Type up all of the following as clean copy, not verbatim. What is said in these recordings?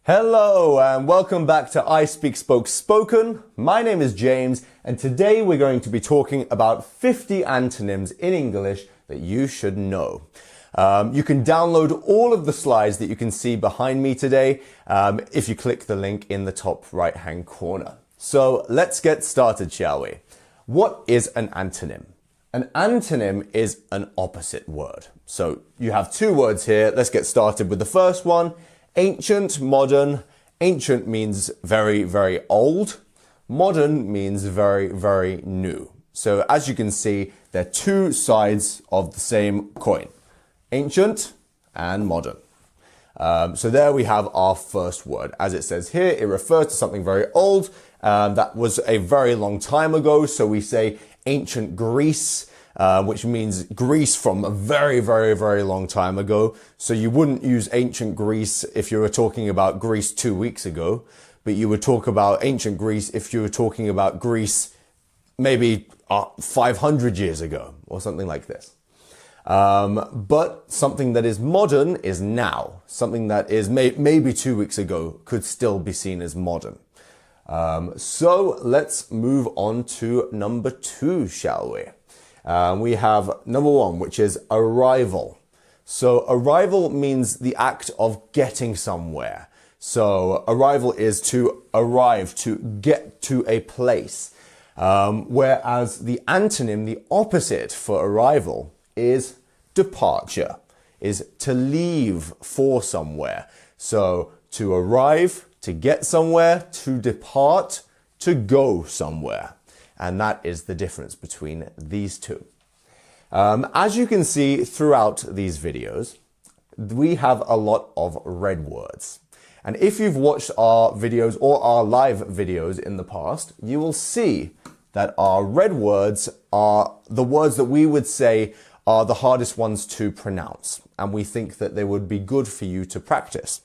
Hello and welcome back to ISpeakSpokeSpoken. My name is James and today we're going to be talking about 50 antonyms in English that you should know. You can download all of the slides that you can see behind me today if you click the link in the top right hand corner. So let's get started, shall we? What is an antonym? An antonym is an opposite word. So you have two words here. Let's get started with the first one. Ancient, modern. Ancient means very, very old. Modern means very, very new. So as you can see, they're two sides of the same coin. Ancient and modern. So there we have our first word. As it says here, it refers to something very old. That was a very long time ago. So we say ancient Greece. Which means Greece from a very, very, very long time ago. So you wouldn't use ancient Greece if you were talking about Greece 2 weeks ago, but you would talk about ancient Greece if you were talking about Greece maybe 500 years ago or something like this. But something that is modern is now. Something that is maybe 2 weeks ago could still be seen as modern. So let's move on to number 2, shall we? We have number 1, which is arrival. So arrival means the act of getting somewhere. So arrival is to arrive, to get to a place. Whereas the antonym, the opposite for arrival, is departure, is to leave for somewhere. So to arrive, to get somewhere, to depart, to go somewhere. And that is the difference between these two. As you can see throughout these videos, we have a lot of red words. And if you've watched our videos or our live videos in the past, you will see that our red words are the words that we would say are the hardest ones to pronounce. And we think that they would be good for you to practice.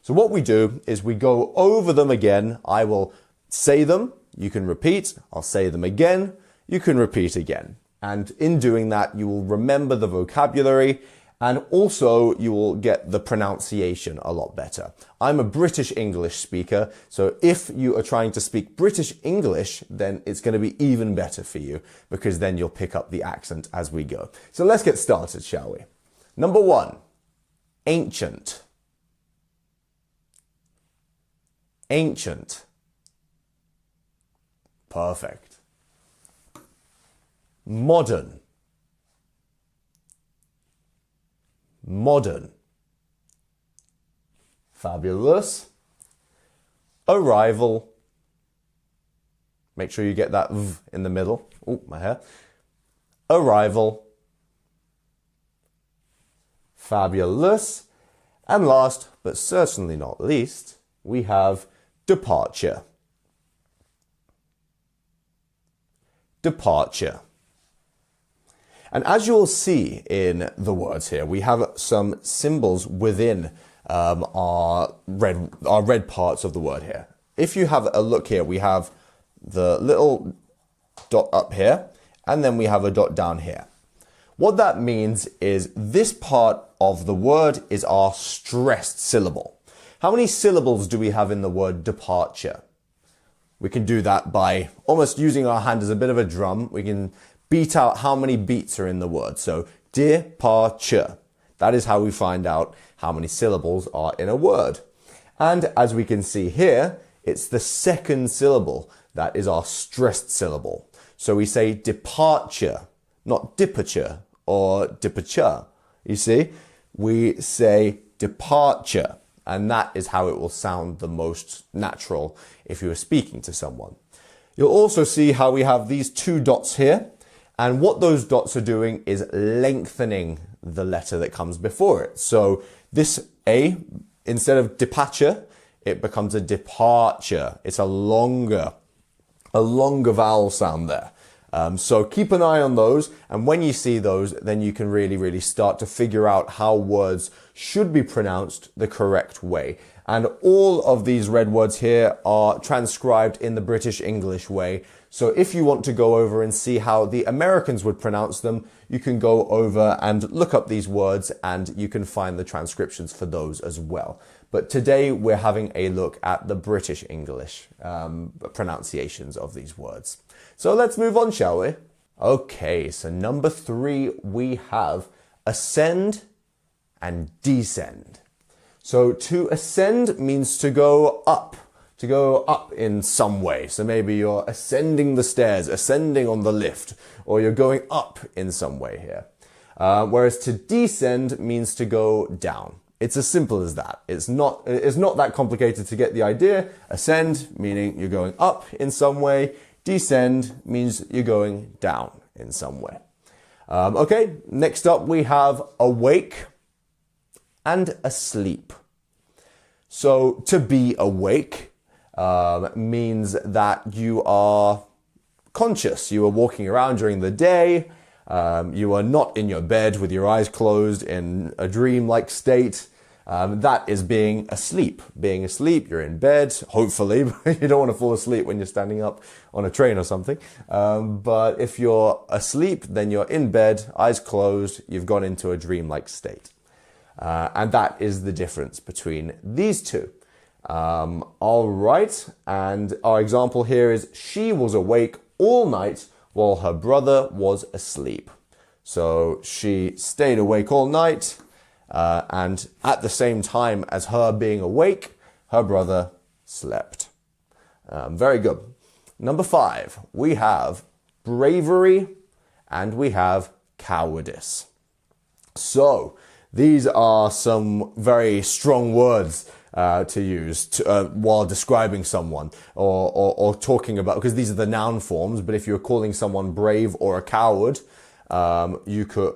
So what we do is we go over them again. I will say them. You can repeat, I'll say them again, you can repeat again. And in doing that, you will remember the vocabulary and also you will get the pronunciation a lot better. I'm a British English speaker, so if you are trying to speak British English, then it's going to be even better for you because then you'll pick up the accent as we go. So let's get started, shall we? Number 1, ancient. Ancient. Perfect. Modern. Modern. Fabulous. Arrival. Make sure you get that V in the middle. Oh, my hair. Arrival. Fabulous. And last, but certainly not least, we have departure. Departure. And as you'll see in the words here, we have some symbols within our red parts of the word here. If you have a look here, we have the little dot up here, and then we have a dot down here. What that means is this part of the word is our stressed syllable. How many syllables do we have in the word departure? We can do that by almost using our hand as a bit of a drum. We can beat out how many beats are in the word. So, departure. That is how we find out how many syllables are in a word. And as we can see here, it's the second syllable that is our stressed syllable. So we say departure, not departure or departure. You see, we say departure. And that is how it will sound the most natural if you were speaking to someone. You'll also see how we have these two dots here. And what those dots are doing is lengthening the letter that comes before it. So this A, instead of departure, it becomes a departure. It's a longer vowel sound there. So keep an eye on those. And when you see those, then you can really start to figure out how words should be pronounced the correct way. And all of these red words here are transcribed in the British English way. So if you want to go over and see how the Americans would pronounce them, you can go over and look up these words and you can find the transcriptions for those as well. but today we're having a look at the British English pronunciations of these words. So let's move on, shall we? Okay, so number 3, we have ascend and descend. So to ascend means to go up in some way. So maybe you're ascending the stairs, ascending on the lift, or you're going up in some way here. Whereas to descend means to go down. It's as simple as that. It's not that complicated to get the idea. Ascend, meaning you're going up in some way. Descend means you're going down in some way. Okay, next up we have awake and asleep. So to be awake means that you are conscious. You are walking around during the day. You are not in your bed with your eyes closed in a dream-like state. That is being asleep. Being asleep, you're in bed, hopefully. You don't want to fall asleep when you're standing up on a train or something. But if you're asleep, then you're in bed, eyes closed, you've gone into a dream-like state. And that is the difference between these two. All right, and our example here is she was awake all night while her brother was asleep. So she stayed awake all night, and at the same time as her being awake, her brother slept. Very good. Number 5, we have bravery and we have cowardice. So these are some very strong words to use while describing someone or talking about, because these are the noun forms, but if you're calling someone brave or a coward, you could,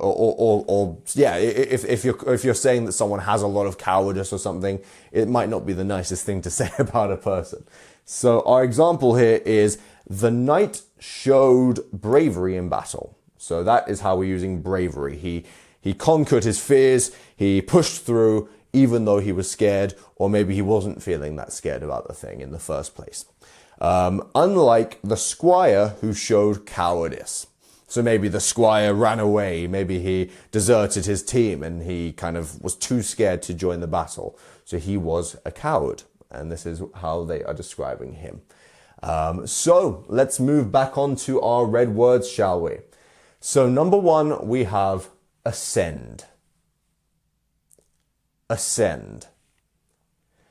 if you're saying that someone has a lot of cowardice or something, it might not be the nicest thing to say about a person. So our example here is the knight showed bravery in battle. So that is how we're using bravery. He conquered his fears, he pushed through, even though he was scared, or maybe he wasn't feeling that scared about the thing in the first place. Unlike the squire who showed cowardice. So maybe the squire ran away, maybe he deserted his team and he kind of was too scared to join the battle. So he was a coward, and this is how they are describing him. So let's move back on to our red words, shall we? So number 1, we have ascend. Ascend.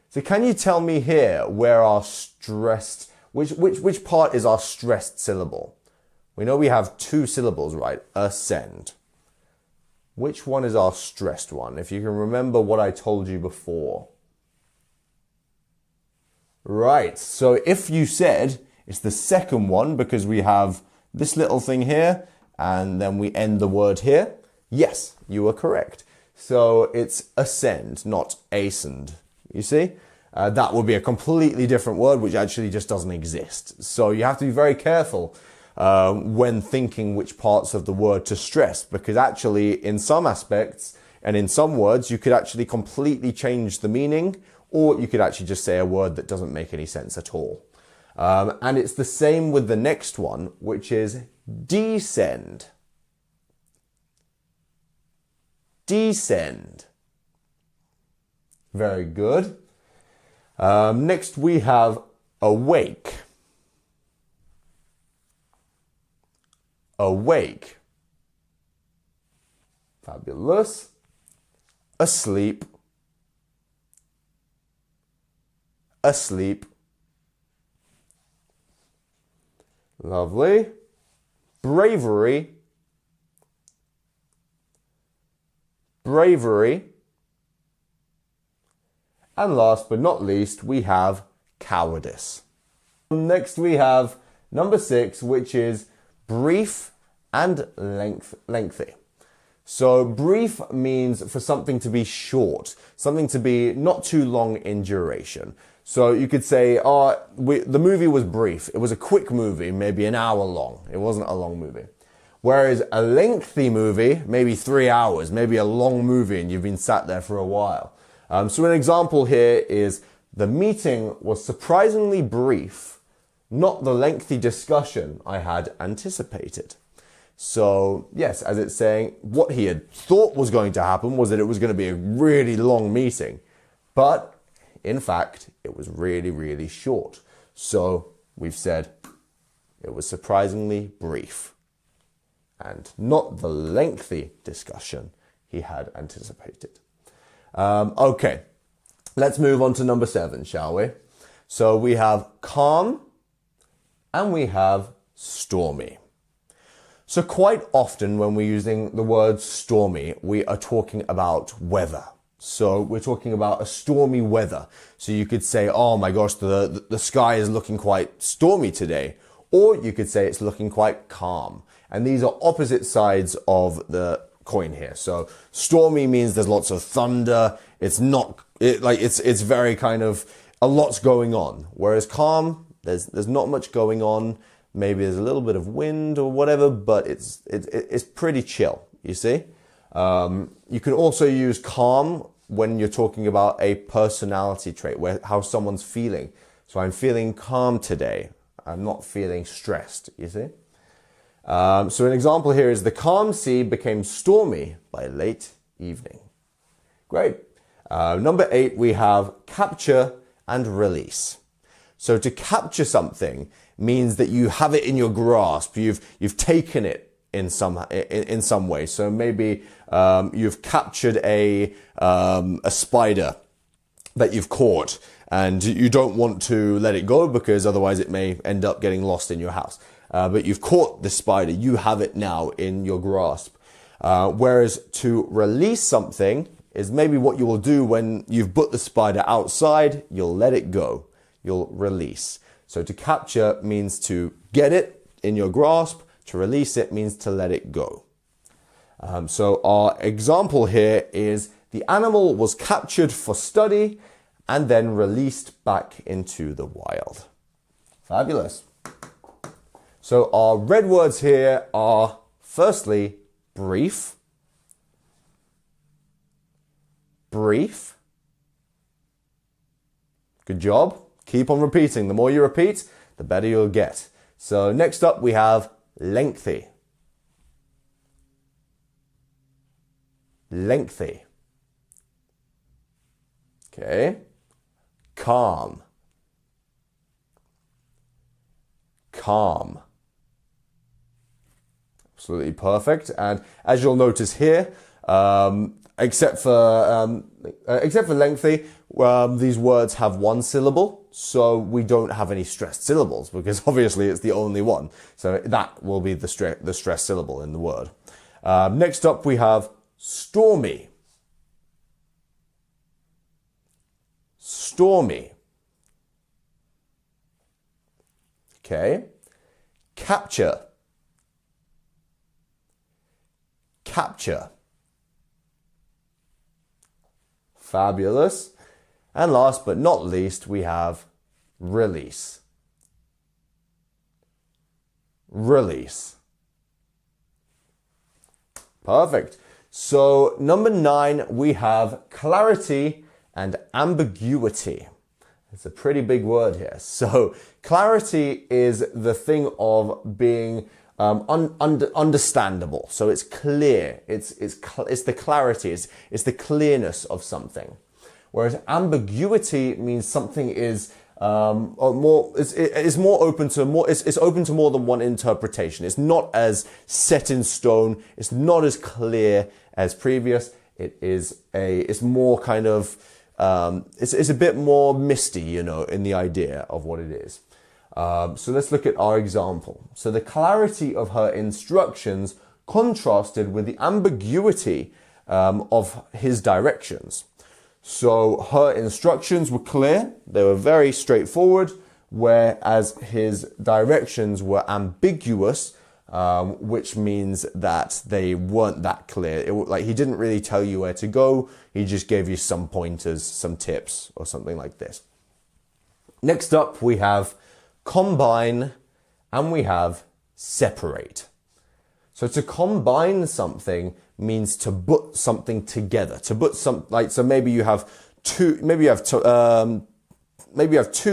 So can you tell me here where our stressed, which part is our stressed syllable? We know we have 2 syllables, right? Ascend. Which one is our stressed one? If you can remember what I told you before. Right, so if you said it's the second one because we have this little thing here and then we end the word here, yes, you are correct. So it's ascend, not ascend. You see? That would be a completely different word which actually just doesn't exist. So you have to be very careful when thinking which parts of the word to stress, because actually in some aspects and in some words you could actually completely change the meaning, or you could actually just say a word that doesn't make any sense at all. And it's the same with the next one, which is descend. Descend. Very good. Next we have awake. Awake. Fabulous. Asleep. Asleep. Lovely. Bravery. Bravery. And last but not least, we have cowardice. Next we have number 6, which is brief and lengthy. So brief means for something to be short, something to be not too long in duration. So you could say, the movie was brief. It was a quick movie, maybe an hour long. It wasn't a long movie. Whereas a lengthy movie, maybe 3 hours, maybe a long movie and you've been sat there for a while. So an example here is the meeting was surprisingly brief, not the lengthy discussion I had anticipated. So yes, as it's saying, what he had thought was going to happen was that it was going to be a really long meeting. But In fact, it was really, really short. So we've said it was surprisingly brief and not the lengthy discussion he had anticipated. Okay, let's move on to number 7, shall we? So we have calm and we have stormy. So quite often when we're using the word stormy, we are talking about weather. So we're talking about a stormy weather. So you could say, oh my gosh, the sky is looking quite stormy today. Or you could say it's looking quite calm. And these are opposite sides of the coin here. So stormy means there's lots of thunder. It's very kind of a lot's going on. Whereas calm, there's not much going on. Maybe there's a little bit of wind or whatever, but it's pretty chill, you see? You can also use calm when you're talking about a personality trait, how someone's feeling. So I'm feeling calm today. I'm not feeling stressed, you see? So an example here is the calm sea became stormy by late evening. Great. Number 8, we have capture and release. So to capture something means that you have it in your grasp. You've taken it in some way. So maybe you've captured a spider that you've caught, and you don't want to let it go because otherwise it may end up getting lost in your house. But you've caught the spider. You have it now in your grasp. Whereas to release something is maybe what you will do when you've put the spider outside. You'll let it go. You'll release. So to capture means to get it in your grasp. To release it means to let it go. So our example here is the animal was captured for study and then released back into the wild. Fabulous. So our red words here are firstly brief, brief. Good job. Keep on repeating. The more you repeat, the better you'll get. So next up we have lengthy. Lengthy. Okay. Calm. Calm. Absolutely perfect. And as you'll notice here, except for lengthy, these words have one syllable, so we don't have any stressed syllables because obviously it's the only one. So that will be the stressed syllable in the word. Next up we have stormy. Stormy. Okay. Capture. Capture. Fabulous. And last but not least, we have release. Release. Perfect. So number 9, we have clarity and ambiguity. It's a pretty big word here. So clarity is the thing of being understandable. So it's clear. It's the clarity. It's the clearness of something. Whereas ambiguity means something is it's open to more than one interpretation. It's not as set in stone. It's not as clear as previous. It's more kind of it's a bit more misty, in the idea of what it is. So let's look at our example. So the clarity of her instructions contrasted with the ambiguity of his directions. So her instructions were clear, they were very straightforward, whereas his directions were ambiguous, which means that they weren't that clear. He didn't really tell you where to go, he just gave you some pointers, some tips, or something like this. Next up, we have combine and we have separate. So to combine something means to put something together. To put so maybe you have two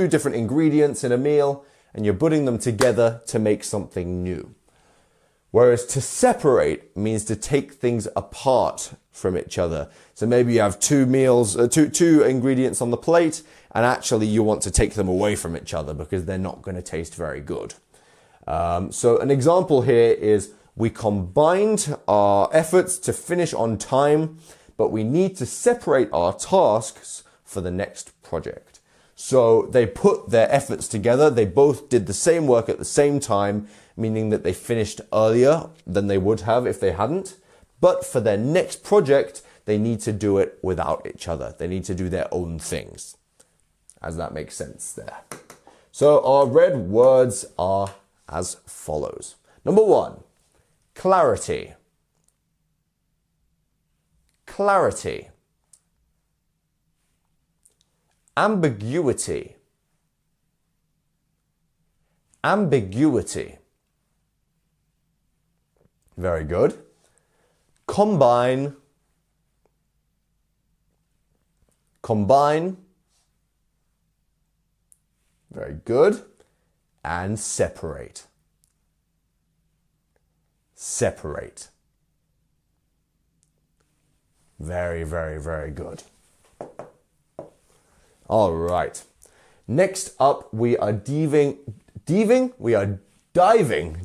different ingredients in a meal and you're putting them together to make something new. Whereas to separate means to take things apart from each other. So maybe you have two ingredients on the plate, and actually you want to take them away from each other because they're not going to taste very good. So an example here is we combined our efforts to finish on time, but we need to separate our tasks for the next project. So they put their efforts together. They both did the same work at the same time, meaning that they finished earlier than they would have if they hadn't. But for their next project, they need to do it without each other. They need to do their own things. As that makes sense there. So our red words are as follows. Number 1, clarity. Clarity. Ambiguity. Ambiguity. Very good. Combine. Combine. Very good. And separate. Separate. Very, very, very good. All right. Next up, we are diving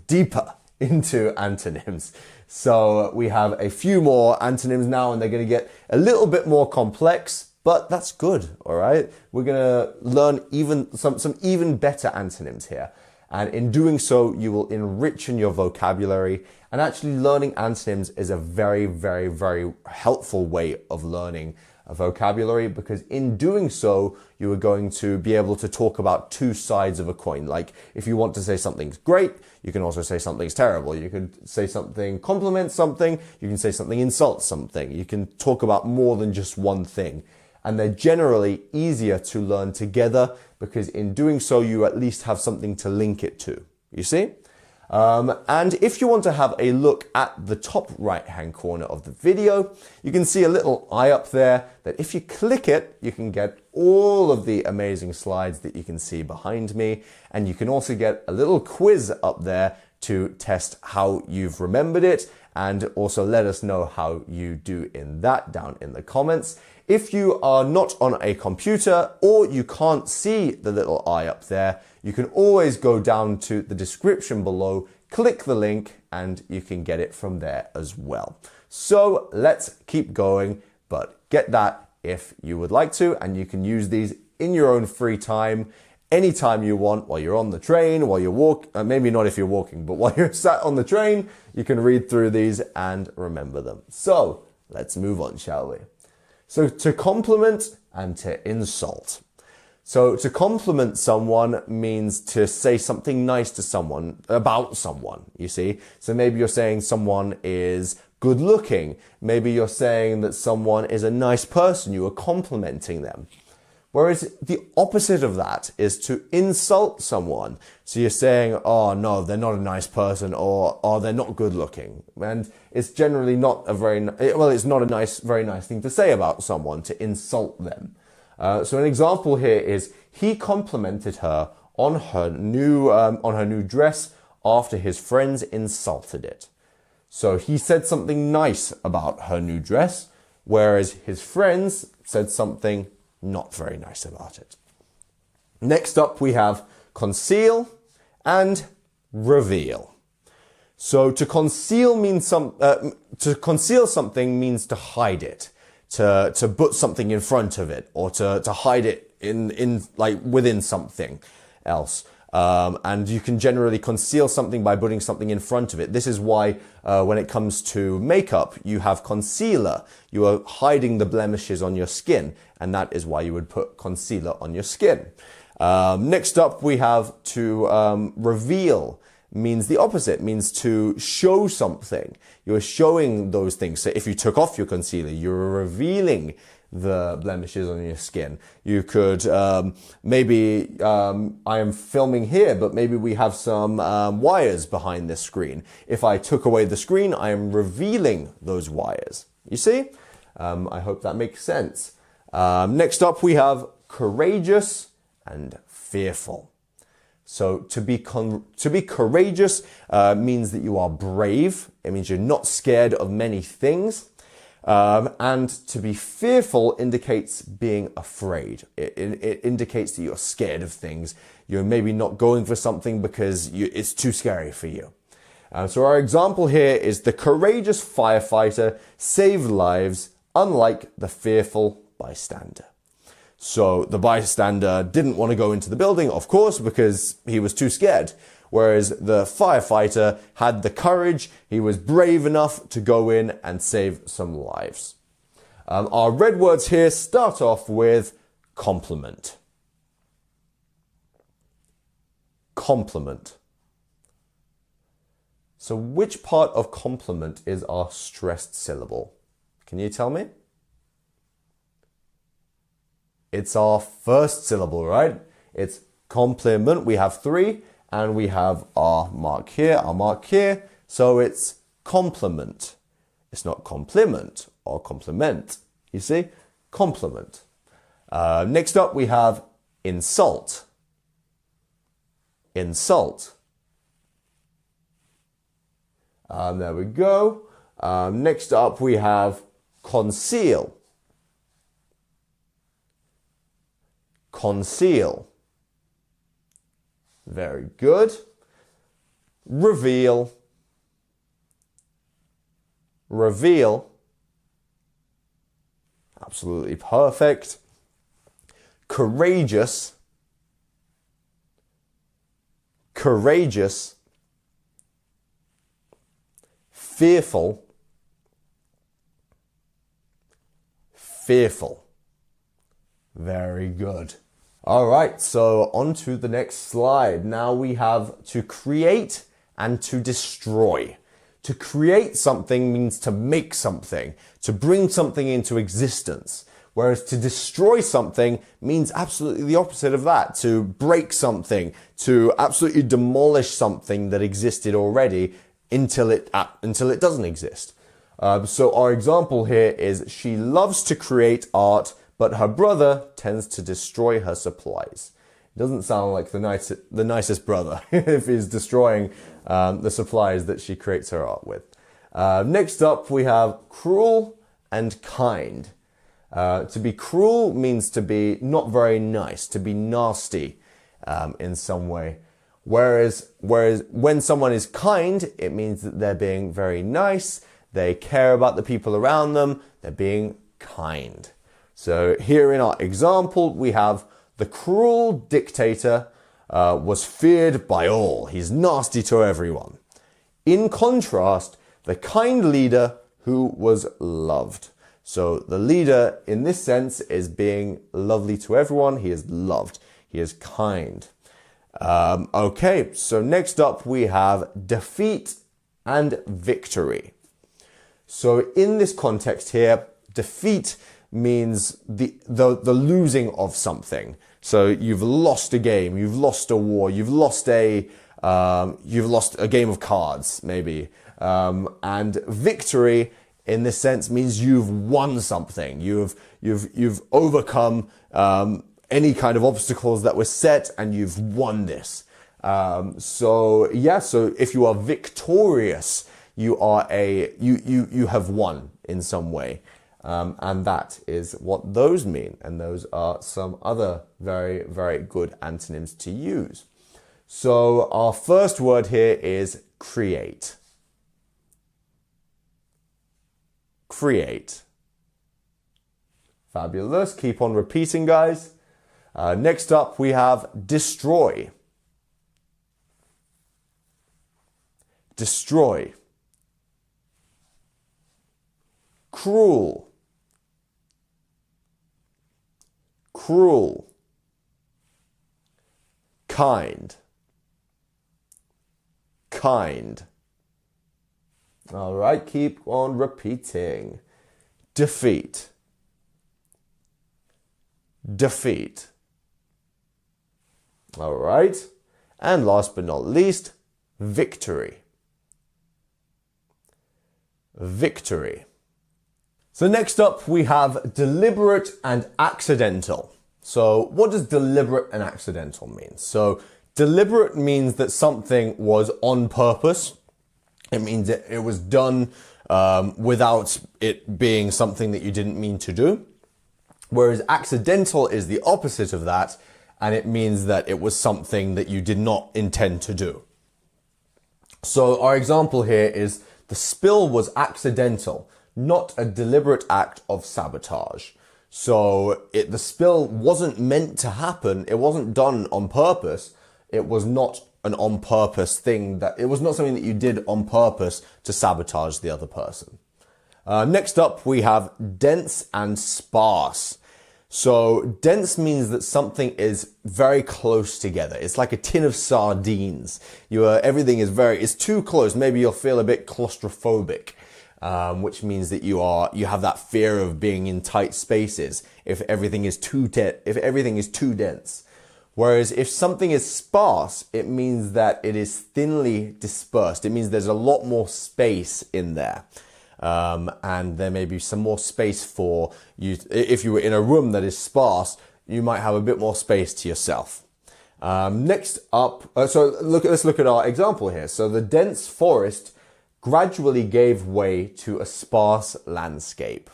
deeper into antonyms. So we have a few more antonyms now, and they're going to get a little bit more complex, but that's good. All right. We're going to learn even some even better antonyms here. And in doing so, you will enrich in your vocabulary. And actually learning antonyms is a very, very, very helpful way of learning a vocabulary, because in doing so, you are going to be able to talk about two sides of a coin. Like if you want to say something's great, you can also say something's terrible. You can say something compliments something. You can say something insults something. You can talk about more than just one thing. And they're generally easier to learn together because in doing so, you at least have something to link it to. You see? And if you want to have a look at the top right-hand corner of the video, you can see a little eye up there that if you click it, you can get all of the amazing slides that you can see behind me. And you can also get a little quiz up there to test how you've remembered it, and also let us know how you do in that down in the comments. If you are not on a computer or you can't see the little eye up there, you can always go down to the description below, click the link, and you can get it from there as well. So let's keep going, but get that if you would like to, and you can use these in your own free time, anytime you want, while you're on the train, while you're maybe not if you're walking, but while you're sat on the train, you can read through these and remember them. So let's move on, shall we? So to compliment and to insult. So to compliment someone means to say something nice to someone, about someone, you see. So maybe you're saying someone is good looking. Maybe you're saying that someone is a nice person. You are complimenting them. Whereas the opposite of that is to insult someone. So you're saying, oh no, they're not a nice person, or oh, they're not good looking. And it's generally not a it's not a very nice thing to say about someone, to insult them. So an example here is he complimented her on her new dress after his friends insulted it. So he said something nice about her new dress, whereas his friends said something not very nice about it. Next up, we have conceal and reveal. So to conceal something means to hide it, to put something in front of it, or to hide it in like within something else. And you can generally conceal something by putting something in front of it. This is why when it comes to makeup, you have concealer. You are hiding the blemishes on your skin, and that is why you would put concealer on your skin. Next up, we have to reveal. Means the opposite, means to show something. You're showing those things. So if you took off your concealer, you're revealing the blemishes on your skin. You could, maybe, I am filming here, but maybe we have some wires behind this screen. If I took away the screen, I am revealing those wires. You see? I hope that makes sense. Next up, we have courageous and fearful. So to be courageous means that you are brave. It means you're not scared of many things. And to be fearful indicates being afraid. It indicates that you're scared of things. You're maybe not going for something because it's too scary for you. So our example here is the courageous firefighter saved lives, unlike the fearful bystander. So the bystander didn't want to go into the building, of course, because he was too scared. Whereas the firefighter had the courage, he was brave enough to go in and save some lives. Our red words here start off with compliment. Compliment. So which part of compliment is our stressed syllable? Can you tell me? It's our first syllable, right? It's compliment. We have 3 and we have our mark here, So it's compliment. It's not compliment or compliment. You see? Compliment. Next up we have insult. Insult. There we go. Next up we have conceal. Conceal. Very good. Reveal. Reveal. Absolutely perfect. Courageous. Courageous. Fearful. Fearful. Very good. All right, so on to the next slide. Now we have to create and to destroy. To create something means to make something, to bring something into existence. Whereas to destroy something means absolutely the opposite of that. To break something, to absolutely demolish something that existed already until it doesn't exist. So our example here is she loves to create art, but her brother tends to destroy her supplies. It doesn't sound like the nicest brother if he's destroying the supplies that she creates her art with. Next up, we have cruel and kind. To be cruel means to be not very nice, to be nasty in some way. Whereas when someone is kind, it means that they're being very nice, they care about the people around them, they're being kind. So here in our example, we have the cruel dictator was feared by all. He's nasty to everyone. In contrast, the kind leader who was loved. So the leader in this sense is being lovely to everyone. He is loved. He is kind. Okay, so next up we have defeat and victory. So in this context here, defeat means the losing of something. So you've lost a game, you've lost a war, you've lost a game of cards, maybe. And victory in this sense means you've won something. You've overcome any kind of obstacles that were set, and you've won this. So if you are victorious, you have won in some way. And that is what those mean. And those are some other very, very good antonyms to use. So our first word here is create. Create. Fabulous. Keep on repeating, guys. Next up, we have destroy. Destroy. Cruel. Cruel. Kind. Kind. All right, keep on repeating. Defeat. Defeat. All right. And last but not least, victory. Victory. So next up we have deliberate and accidental. So what does deliberate and accidental mean? So deliberate means that something was on purpose. It means it was done without it being something that you didn't mean to do. Whereas accidental is the opposite of that, and it means that it was something that you did not intend to do. So our example here is the spill was accidental, not a deliberate act of sabotage. So the spill wasn't meant to happen. It wasn't done on purpose. It was not an on purpose thing it was not something that you did on purpose to sabotage the other person. Next up, we have dense and sparse. So dense means that something is very close together. It's like a tin of sardines. Everything is it's too close. Maybe you'll feel a bit claustrophobic, which means that you have that fear of being in tight spaces if everything is too dense. Whereas if something is sparse, it means that it is thinly dispersed. It means there's a lot more space in there. And there may be some more space for you. If you were in a room that is sparse, you might have a bit more space to yourself. Next up, let's look at our example here. So the dense forest gradually gave way to a sparse landscape.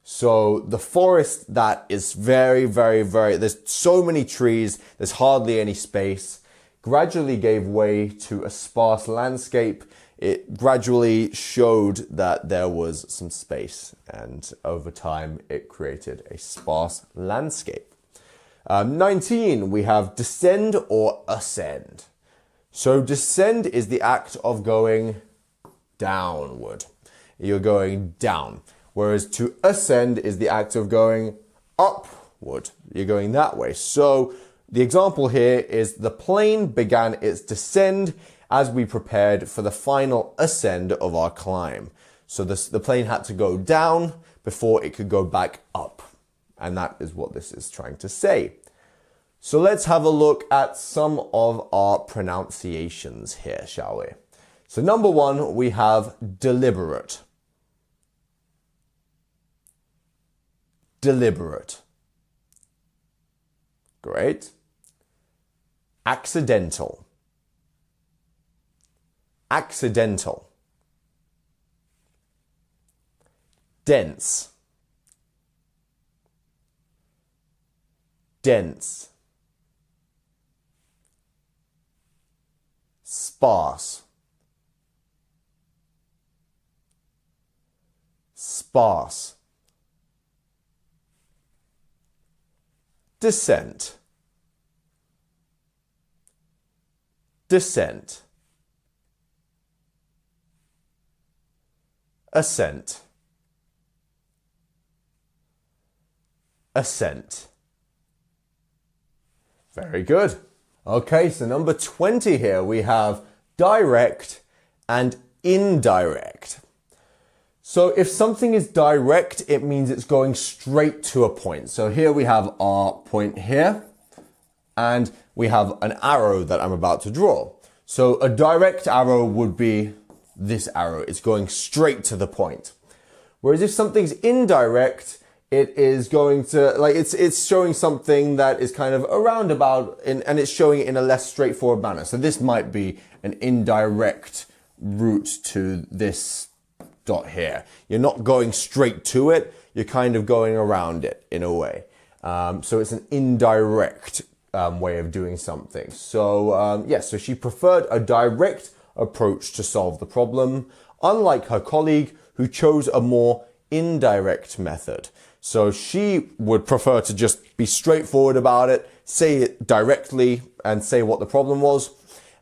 So the forest that is there's so many trees, there's hardly any space, gradually gave way to a sparse landscape. It gradually showed that there was some space, and over time it created a sparse landscape. 19, we have descend or ascend. So descend is the act of going downward. You're going down. Whereas to ascend is the act of going upward. You're going that way. So the example here is the plane began its descend as we prepared for the final ascend of our climb. So the plane had to go down before it could go back up. And that is what this is trying to say. So let's have a look at some of our pronunciations here, shall we? So number one, we have deliberate. Deliberate. Great. Accidental. Accidental. Dense. Dense. Sparse. Sparse. Descent. Descent. Ascent. Ascent. Very good. Okay, so number 20 here, we have direct and indirect. So if something is direct, it means it's going straight to a point. So here we have our point here, and we have an arrow that I'm about to draw. So a direct arrow would be this arrow. It's going straight to the point. Whereas if something's indirect, it is going to, it's showing something that is kind of a roundabout, and it's showing it in a less straightforward manner. So this might be an indirect route to this dot here. You're not going straight to it, you're kind of going around it in a way. So it's an indirect way of doing something. So so she preferred a direct approach to solve the problem, unlike her colleague who chose a more indirect method. So she would prefer to just be straightforward about it, say it directly and say what the problem was.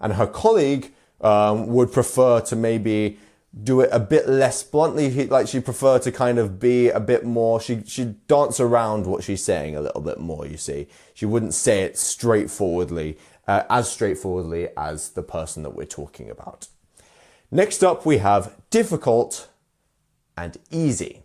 And her colleague would prefer to maybe do it a bit less bluntly. She preferred to kind of be a bit more, she'd dance around what she's saying a little bit more, you see. She wouldn't say it straightforwardly, as straightforwardly as the person that we're talking about. Next up, we have difficult and easy.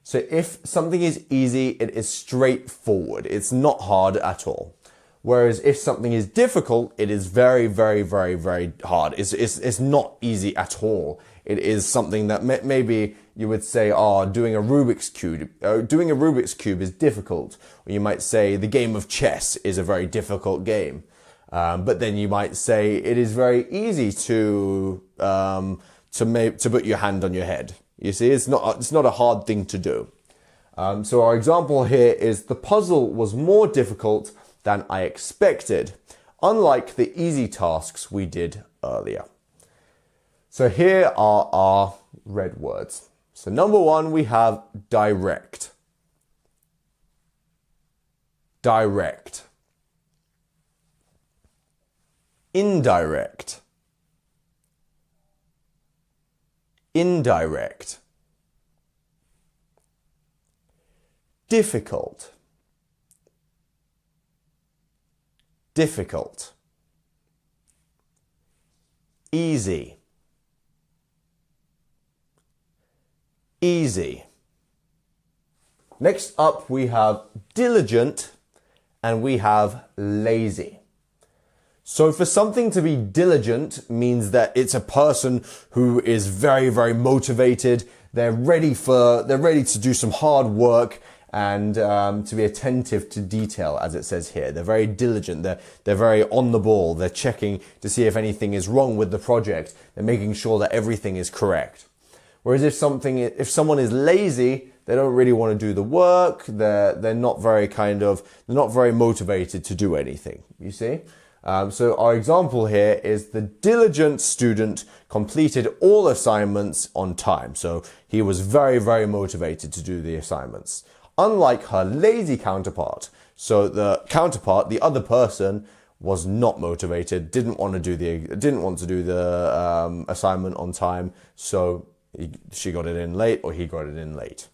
So if something is easy, it is straightforward. It's not hard at all. Whereas if something is difficult, it is very, very, very, very hard. It's not easy at all. It is something that maybe you would say, doing a Rubik's Cube is difficult. Or you might say the game of chess is a very difficult game. But then you might say it is very easy to to put your hand on your head. You see, it's not a hard thing to do. So our example here is the puzzle was more difficult than I expected, unlike the easy tasks we did earlier. So here are our red words. So number one, we have direct. Direct. Indirect. Indirect. Difficult. Difficult. Easy. Easy. Next up we have diligent and we have lazy. So for something to be diligent means that it's a person who is very, very motivated. They're ready to do some hard work and to be attentive to detail, as it says here. They're very diligent. They're very on the ball. They're checking to see if anything is wrong with the project. They're making sure that everything is correct. Whereas if someone is lazy, they don't really want to do the work. They're not very motivated to do anything. You see. So our example here is the diligent student completed all assignments on time. So he was very, very motivated to do the assignments. Unlike her lazy counterpart. So the counterpart, the other person, was not motivated, didn't want to do the assignment on time. So she got it in late or he got it in late.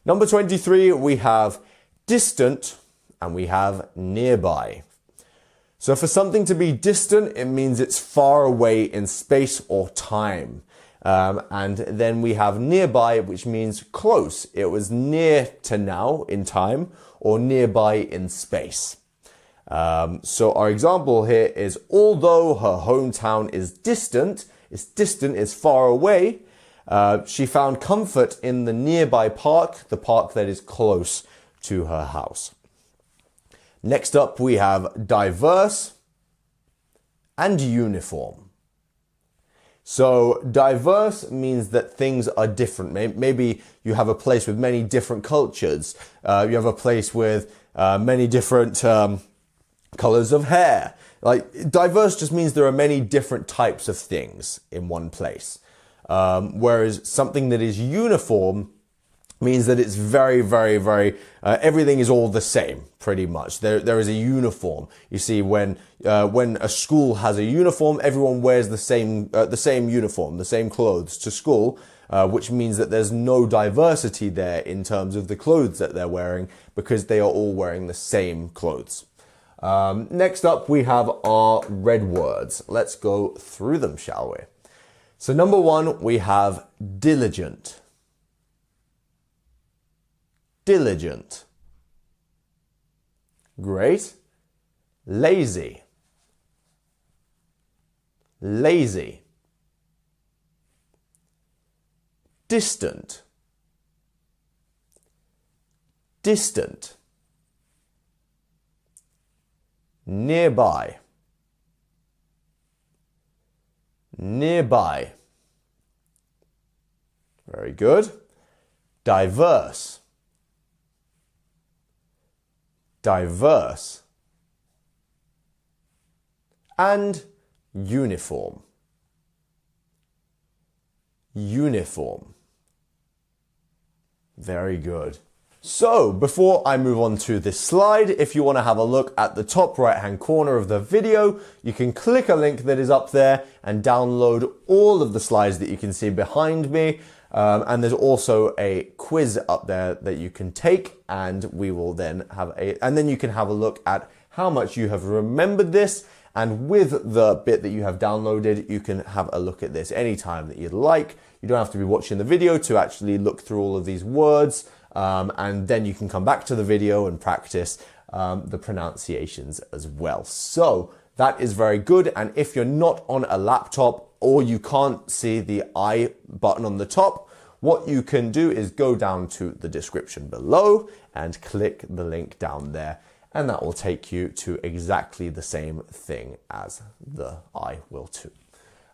Number 23, we have distant and we have nearby. So for something to be distant, it means it's far away in space or time. And then we have nearby, which means close. It was near to now in time or nearby in space. So our example here is, although her hometown is distant, is far away, she found comfort in the nearby park, the park that is close to her house. Next up, we have diverse and uniform. So diverse means that things are different. Maybe you have a place with many different cultures. You have a place with many different colors of hair. Like, diverse just means there are many different types of things in one place. Whereas something that is uniform means that it's very, very, very, everything is all the same, pretty much. There is a uniform. You see, when a school has a uniform, everyone wears the same uniform, the same clothes to school, which means that there's no diversity there in terms of the clothes that they're wearing, because they are all wearing the same clothes. Next up, we have our red words. Let's go through them, shall we? So number one, we have diligent. Diligent. Great. Lazy. Lazy. Distant. Distant. Nearby. Nearby. Very good. Diverse. Diverse. And uniform. Uniform. Very good. So, before I move on to this slide, if you want to have a look at the top right-hand corner of the video, you can click a link that is up there and download all of the slides that you can see behind me. And there's also a quiz up there that you can take, and we will then then you can have a look at how much you have remembered this. And with the bit that you have downloaded, you can have a look at this anytime that you'd like. You don't have to be watching the video to actually look through all of these words. And then you can come back to the video and practice the pronunciations as well. So that is very good. And if you're not on a laptop or you can't see the I button on the top, what you can do is go down to the description below and click the link down there. And that will take you to exactly the same thing as the I will too.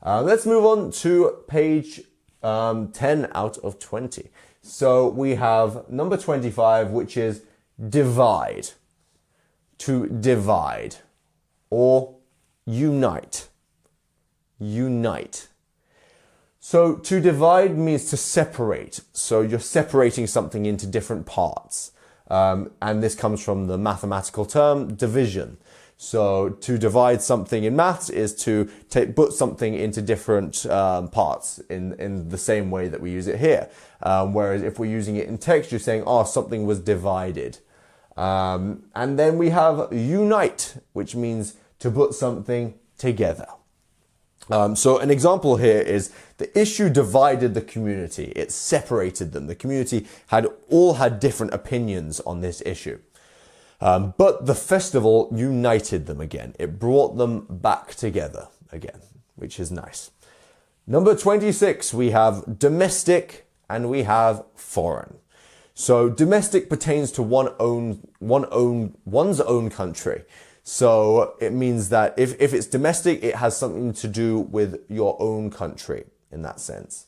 Let's move on to page 10 out of 20. So we have number 25, which is divide. To divide or unite. Unite. So to divide means to separate. So you're separating something into different parts. And this comes from the mathematical term division. So to divide something in maths is to put something into different parts in the same way that we use it here. Whereas if we're using it in text, you're saying, oh, something was divided. And then we have unite, which means to put something together. So an example here is the issue divided the community. It separated them. The community all had different opinions on this issue. But the festival united them again. It brought them back together again, which is nice. Number 26, we have domestic and we have foreign. So domestic pertains to one's own country. So it means that if it's domestic, it has something to do with your own country in that sense.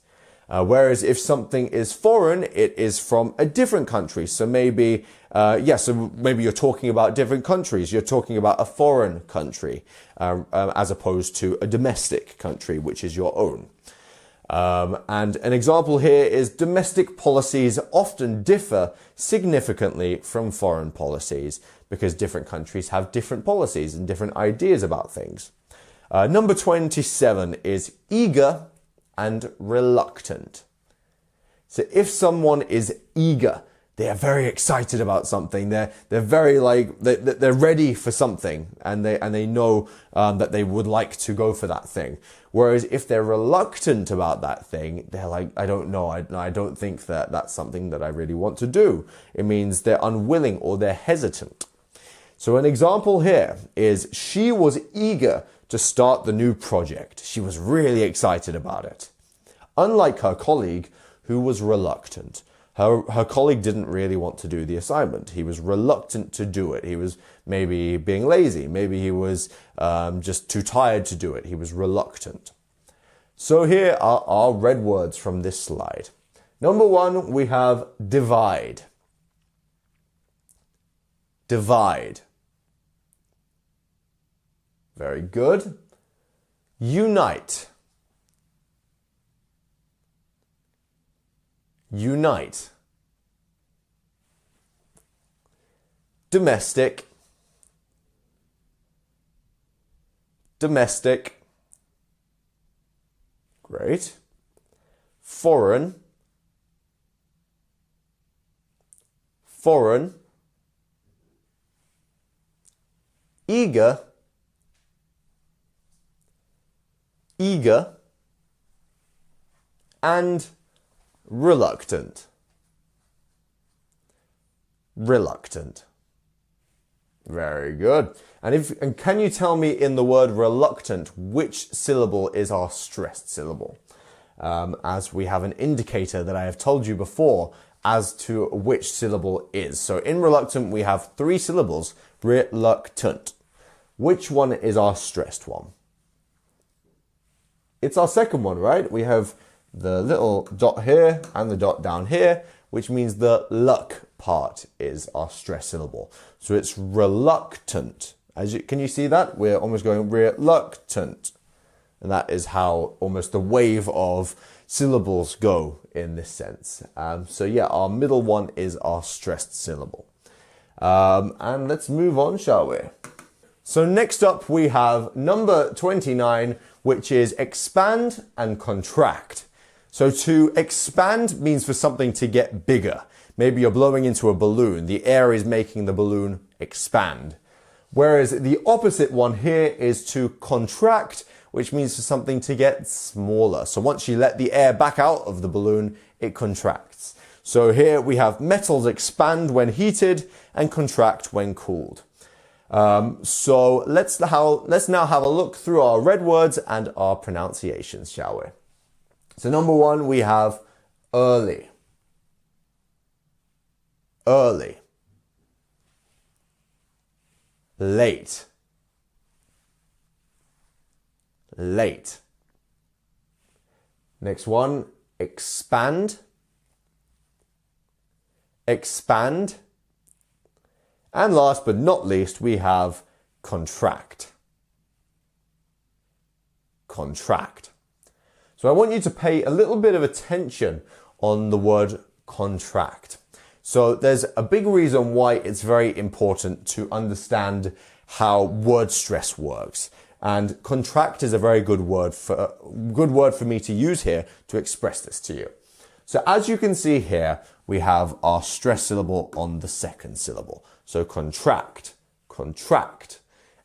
Whereas if something is foreign, it is from a different country. So maybe, so maybe you're talking about different countries. You're talking about a foreign country, as opposed to a domestic country, which is your own. And an example here is domestic policies often differ significantly from foreign policies because different countries have different policies and different ideas about things. Number 27 is eager and reluctant. So if someone is eager, they are very excited about something. They're very they're ready for something, and they know that they would like to go for that thing. Whereas if they're reluctant about that thing, they're like, I don't know, I don't think that that's something that I really want to do. It means they're unwilling or they're hesitant. So an example here is she was eager to start the new project. She was really excited about it. Unlike her colleague, who was reluctant. Her colleague didn't really want to do the assignment. He was reluctant to do it. He was maybe being lazy. Maybe he was just too tired to do it. He was reluctant. So here are our red words from this slide. Number 1, we have divide. Divide. Very good. Unite. Unite. Domestic. Domestic. Great. Foreign. Foreign. Eager. Eager. And reluctant. Reluctant. Very good. And can you tell me in the word reluctant which syllable is our stressed syllable? As we have an indicator that I have told you before as to which syllable is. So in reluctant we have 3 syllables. Reluctant. Which one is our stressed one? It's our second one, right? We have the little dot here and the dot down here, which means the luck part is our stress syllable. So it's reluctant. Can you see that? We're almost going reluctant. And that is how almost the wave of syllables go in this sense. So yeah, our middle one is our stressed syllable. And let's move on, shall we? So next up we have number 29, which is expand and contract. So to expand means for something to get bigger. Maybe you're blowing into a balloon. The air is making the balloon expand. Whereas the opposite one here is to contract, which means for something to get smaller. So once you let the air back out of the balloon, it contracts. So here we have metals expand when heated and contract when cooled. So let's now have a look through our red words and our pronunciations, shall we? So number 1, we have early. Early. Late. Late. Next one, expand. Expand. And last but not least, we have contract. Contract. So I want you to pay a little bit of attention on the word contract. So there's a big reason why it's very important to understand how word stress works. And contract is a very good word for me to use here to express this to you. So as you can see here, we have our stress syllable on the second syllable. So contract, contract.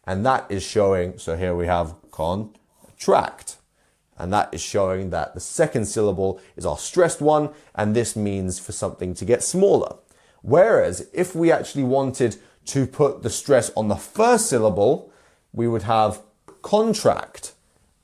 And that is showing, so here we have contract. And that is showing that the second syllable is our stressed one, and this means for something to get smaller. Whereas if we actually wanted to put the stress on the first syllable, we would have contract,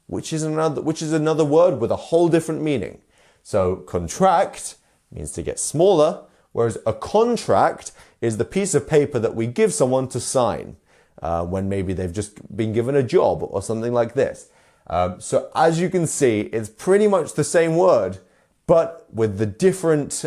which is another word with a whole different meaning. So contract means to get smaller, whereas a contract is the piece of paper that we give someone to sign when maybe they've just been given a job or something like this. So as you can see, it's pretty much the same word, but with the difference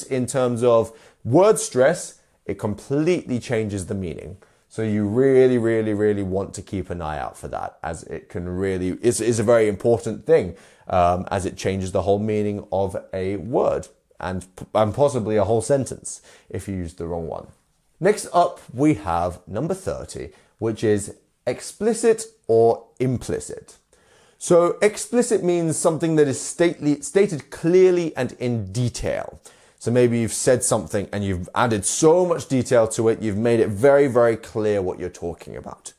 in terms of word stress, it completely changes the meaning. So you really, really, really want to keep an eye out for that, as it can really is a very important thing, as it changes the whole meaning of a word and possibly a whole sentence if you use the wrong one. Next up, we have number 30, which is explicit or implicit. So explicit means something that is stated clearly and in detail. So maybe you've said something and you've added so much detail to it, you've made it very, very clear what you're talking about.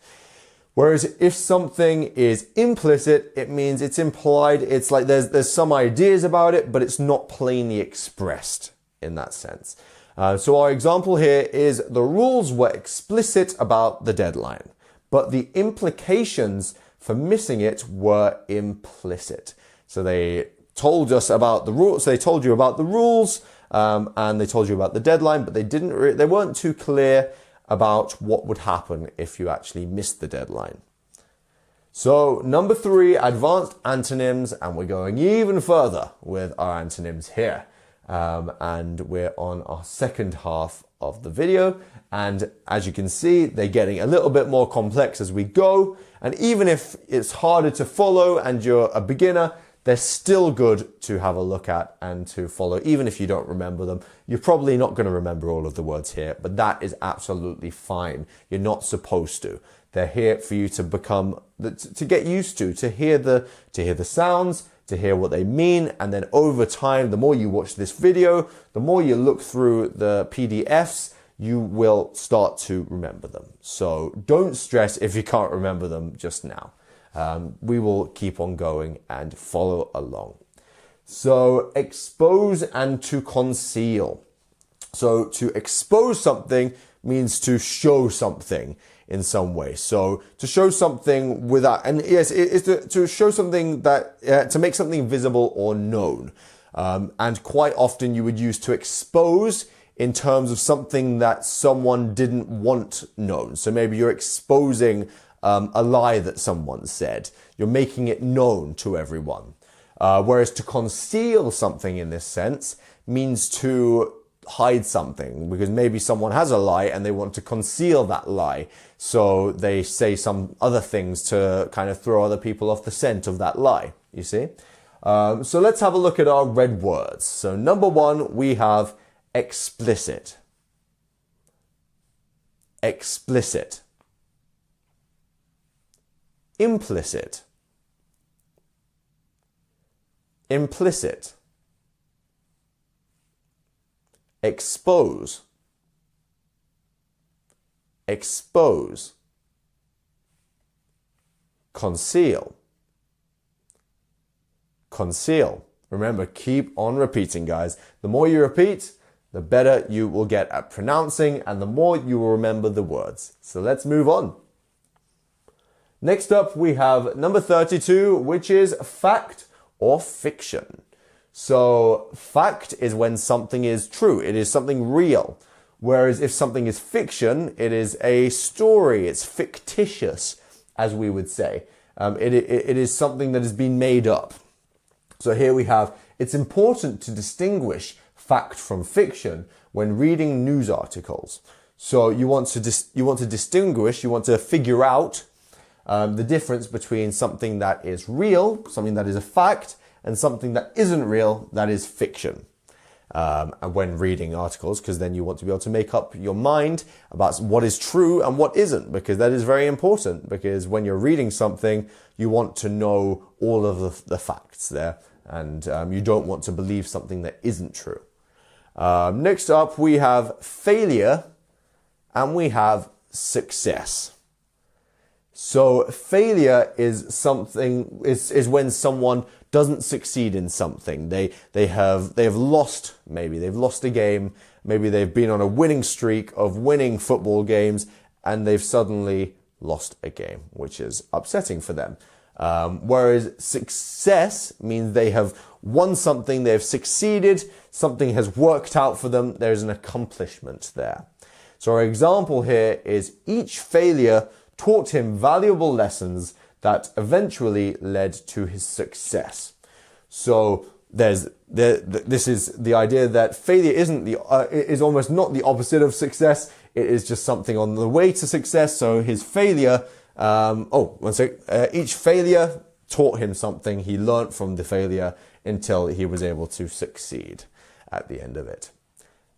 Whereas if something is implicit, it means it's implied, it's like there's some ideas about it, but it's not plainly expressed in that sense. So our example here is the rules were explicit about the deadline, but the implications for missing it were implicit. So they told us about the rules, they told you about the rules, and they told you about the deadline, but they weren't too clear about what would happen if you actually missed the deadline. So number 3, advanced antonyms, and we're going even further with our antonyms here. And we're on our second half of the video. And as you can see, they're getting a little bit more complex as we go. And even if it's harder to follow and you're a beginner, they're still good to have a look at and to follow, even if you don't remember them. You're probably not going to remember all of the words here, but that is absolutely fine. You're not supposed to. They're here for you to get used to hear the sounds, to hear what they mean, and then over time, the more you watch this video, the more you look through the PDFs, you will start to remember them. So don't stress if you can't remember them just now. We will keep on going and follow along. So expose and to conceal. So to expose something means to show something in some way. So to show something without, and yes, it's to show something that, to make something visible or known. And quite often you would use to expose in terms of something that someone didn't want known. So maybe you're exposing a lie that someone said. You're making it known to everyone. Whereas to conceal something in this sense means to hide something, because maybe someone has a lie and they want to conceal that lie. So they say some other things to kind of throw other people off the scent of that lie, you see? So let's have a look at our red words. So number 1, we have explicit. Explicit. Implicit. Implicit. Expose. Expose. Conceal. Conceal. Remember, keep on repeating, guys. The more you repeat, the better you will get at pronouncing and the more you will remember the words. So let's move on. Next up, we have number 32, which is fact or fiction. So fact is when something is true. It is something real. Whereas if something is fiction, it is a story. It's fictitious, as we would say. It is something that has been made up. So here we have, it's important to distinguish fact from fiction when reading news articles. So you want to distinguish, you want to figure out the difference between something that is real, something that is a fact, and something that isn't real, that is fiction. And when reading articles, because then you want to be able to make up your mind about what is true and what isn't, because that is very important, because when you're reading something, you want to know all of the facts there, and you don't want to believe something that isn't true. Next up, we have failure and we have success. So failure is something is when someone doesn't succeed in something. They have lost, maybe they've lost a game, maybe they've been on a winning streak of winning football games and they've suddenly lost a game, which is upsetting for them. Whereas success means they have won something, they have succeeded, something has worked out for them, there's an accomplishment there. So our example here is each failure taught him valuable lessons that eventually led to his success. So this is the idea that failure is almost not the opposite of success. It is just something on the way to success. So his failure, each failure taught him something. He learned from the failure until he was able to succeed at the end of it.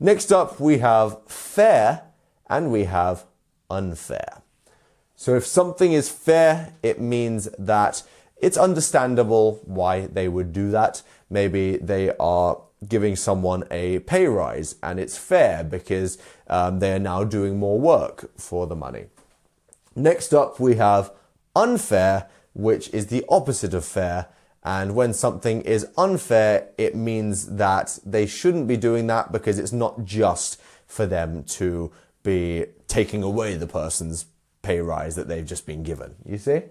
Next up, we have fair and we have unfair. So if something is fair, it means that it's understandable why they would do that. Maybe they are giving someone a pay rise and it's fair because they are now doing more work for the money. Next up, we have unfair, which is the opposite of fair. And when something is unfair, it means that they shouldn't be doing that because it's not just for them to be taking away the person's pay rise that they've just been given, you see?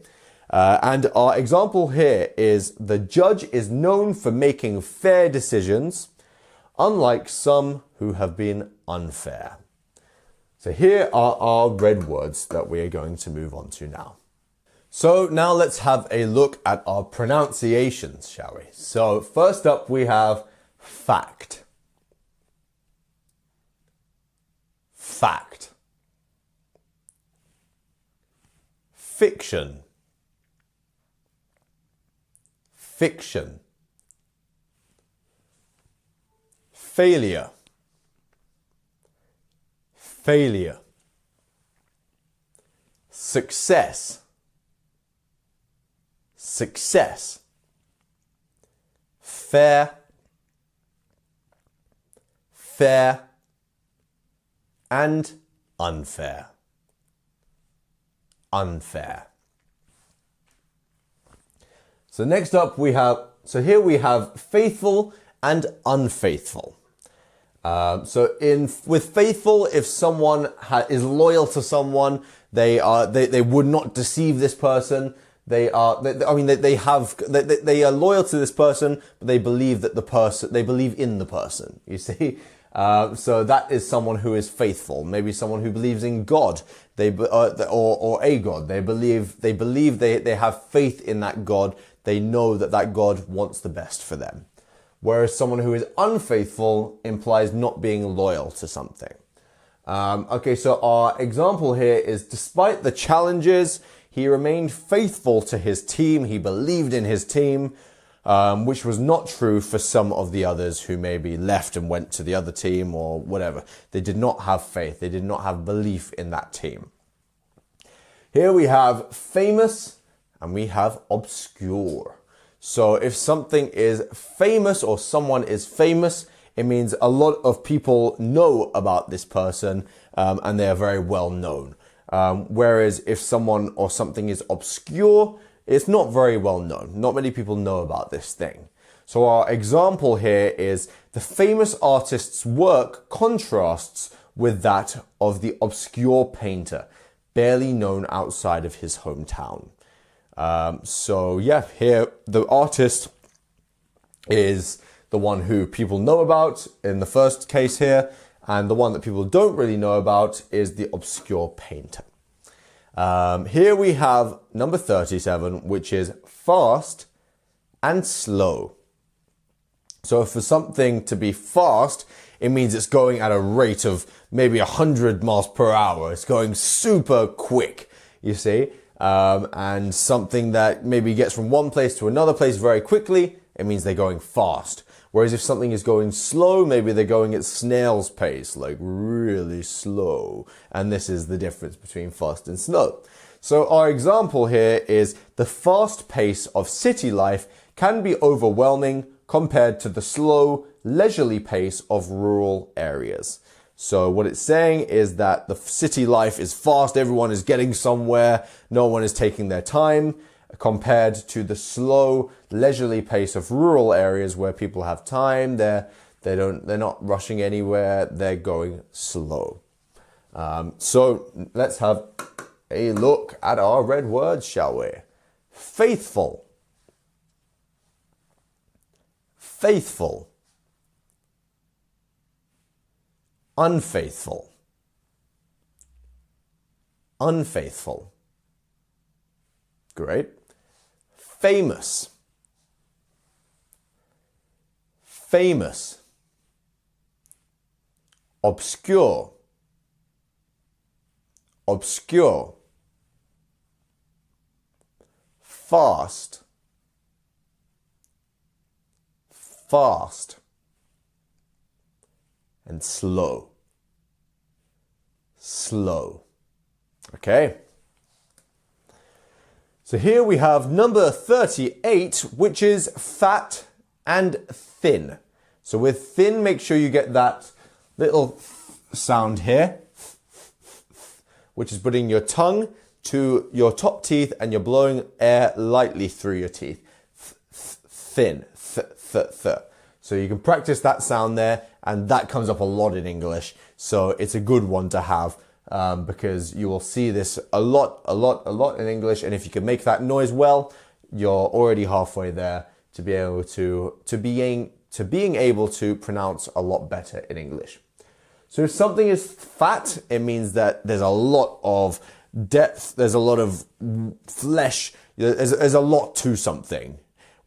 And our example here is the judge is known for making fair decisions, unlike some who have been unfair. So here are our red words that we are going to move on to now. So now let's have a look at our pronunciations, shall we? So first up we have fact. Fact. Fiction. Fiction. Failure. Failure. Success. Success. Fair. Fair. And unfair. Unfair. So next up we have, here we have faithful and unfaithful. With faithful, if someone is loyal to someone, they would not deceive this person. They are loyal to this person, but they believe in the person, you see. So that is someone who is faithful. Maybe someone who believes in God, or a God. They believe they have faith in that God. They know that God wants the best for them. Whereas someone who is unfaithful implies not being loyal to something. So our example here is, despite the challenges, he remained faithful to his team. He believed in his team, which was not true for some of the others who maybe left and went to the other team or whatever. They did not have faith. They did not have belief in that team. Here we have famous and we have obscure. So if something is famous or someone is famous, it means a lot of people know about this person and they are very well known. Whereas if someone or something is obscure, it's not very well known. Not many people know about this thing. So our example here is the famous artist's work contrasts with that of the obscure painter, barely known outside of his hometown. Here the artist is the one who people know about in the first case here, and the one that people don't really know about is the obscure painter. Here we have number 37, which is fast and slow. So for something to be fast, it means it's going at a rate of maybe 100 miles per hour. It's going super quick, you see. And something that maybe gets from one place to another place very quickly, it means they're going fast. Whereas if something is going slow, maybe they're going at snail's pace, like really slow. And this is the difference between fast and slow. So our example here is the fast pace of city life can be overwhelming compared to the slow, leisurely pace of rural areas. So what it's saying is that the city life is fast, everyone is getting somewhere, no one is taking their time, compared to the slow, leisurely pace of rural areas where people have time, they're not rushing anywhere, they're going slow. So let's have a look at our red words, shall we? Faithful. Faithful. Unfaithful. Unfaithful. Great. Famous. Famous. Obscure. Obscure. Fast. Fast. And slow. Slow. Okay. So here we have number 38, which is fat and thin. So with thin, make sure you get that little sound here, which is putting your tongue to your top teeth and you're blowing air lightly through your teeth. Thin. So you can practice that sound there, and that comes up a lot in English. So it's a good one to have because you will see this a lot in English. And if you can make that noise well, you're already halfway there to be able to being able to pronounce a lot better in English. So if something is fat, it means that there's a lot of depth, there's a lot of flesh, there's a lot to something.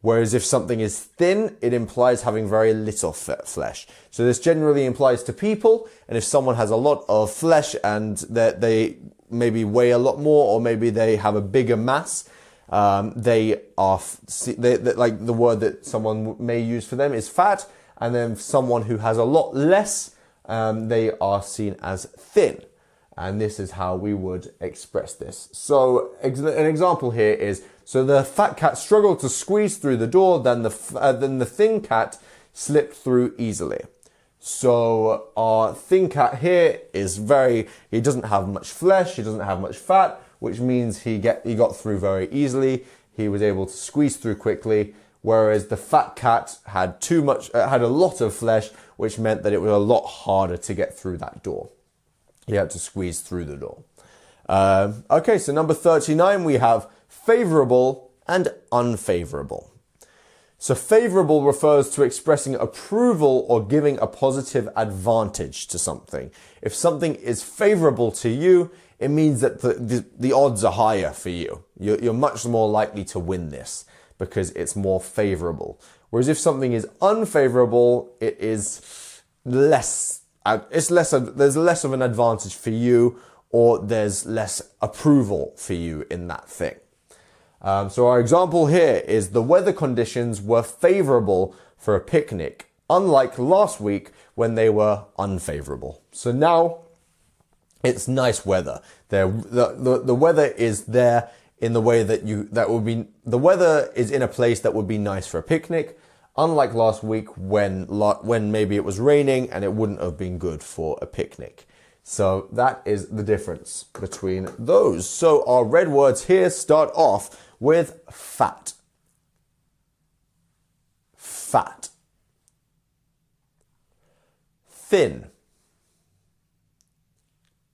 Whereas if something is thin, it implies having very little flesh. So this generally implies to people, and if someone has a lot of flesh and that they maybe weigh a lot more, or maybe they have a bigger mass, they like the word that someone may use for them is fat, and then someone who has a lot less, they are seen as thin. And this is how we would express this. So an example here is, so the fat cat struggled to squeeze through the door, then the thin cat slipped through easily. So our thin cat here is he doesn't have much flesh, he doesn't have much fat, which means he got through very easily. He was able to squeeze through quickly, whereas the fat cat had had a lot of flesh, which meant that it was a lot harder to get through that door. He had to squeeze through the door. Okay, so number 39, we have favorable and unfavorable. So favorable refers to expressing approval or giving a positive advantage to something. If something is favorable to you, it means that the odds are higher for you. You're much more likely to win this because it's more favorable. Whereas if something is unfavorable, it is there's less of an advantage for you, or there's less approval for you in that thing. So our example here is the weather conditions were favorable for a picnic, unlike last week when they were unfavorable. So now it's nice weather. The weather is there in the way that the weather is in a place that would be nice for a picnic, unlike last week when maybe it was raining and it wouldn't have been good for a picnic. So that is the difference between those. So our red words here start off with fat. Fat. Thin.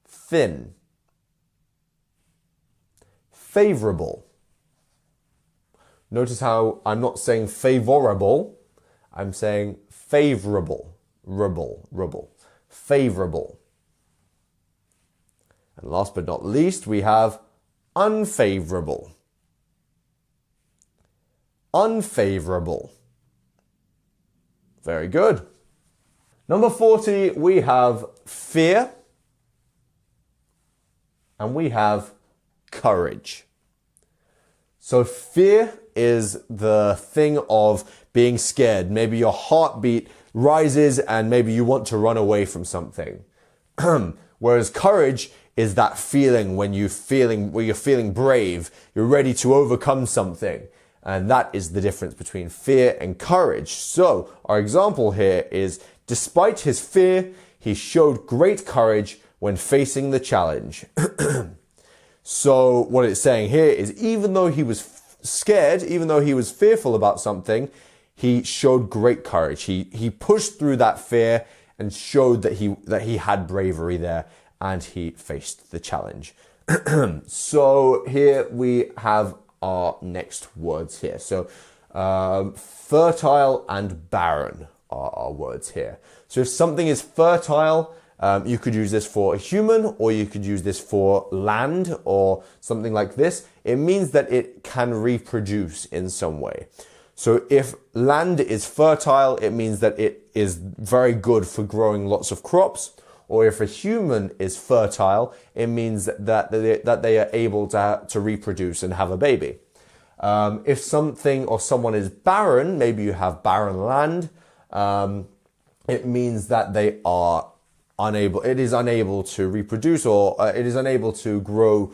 Thin. Favorable. Notice how I'm not saying favorable, I'm saying favorable. Rubble. Favorable. And last but not least, we have unfavorable. Unfavorable. Very good. Number 40, we have fear and we have courage. So fear is the thing of being scared. Maybe your heartbeat rises and maybe you want to run away from something. Whereas courage is that feeling where you're feeling brave, you're ready to overcome something. And that is the difference between fear and courage. So our example here is, despite his fear, he showed great courage when facing the challenge. So what it's saying here is, even though he was scared, even though he was fearful about something, he showed great courage. He pushed through that fear and showed that he had bravery there, and he faced the challenge. So here we have our next words here. So fertile and barren are our words here. So if something is fertile, you could use this for a human, or you could use this for land or something like this. It means that it can reproduce in some way. So if land is fertile, it means that it is very good for growing lots of crops. Or if a human is fertile, it means that they are able to reproduce and have a baby. If something or someone is barren, maybe you have barren land, it means that it is unable to reproduce, or it is unable to grow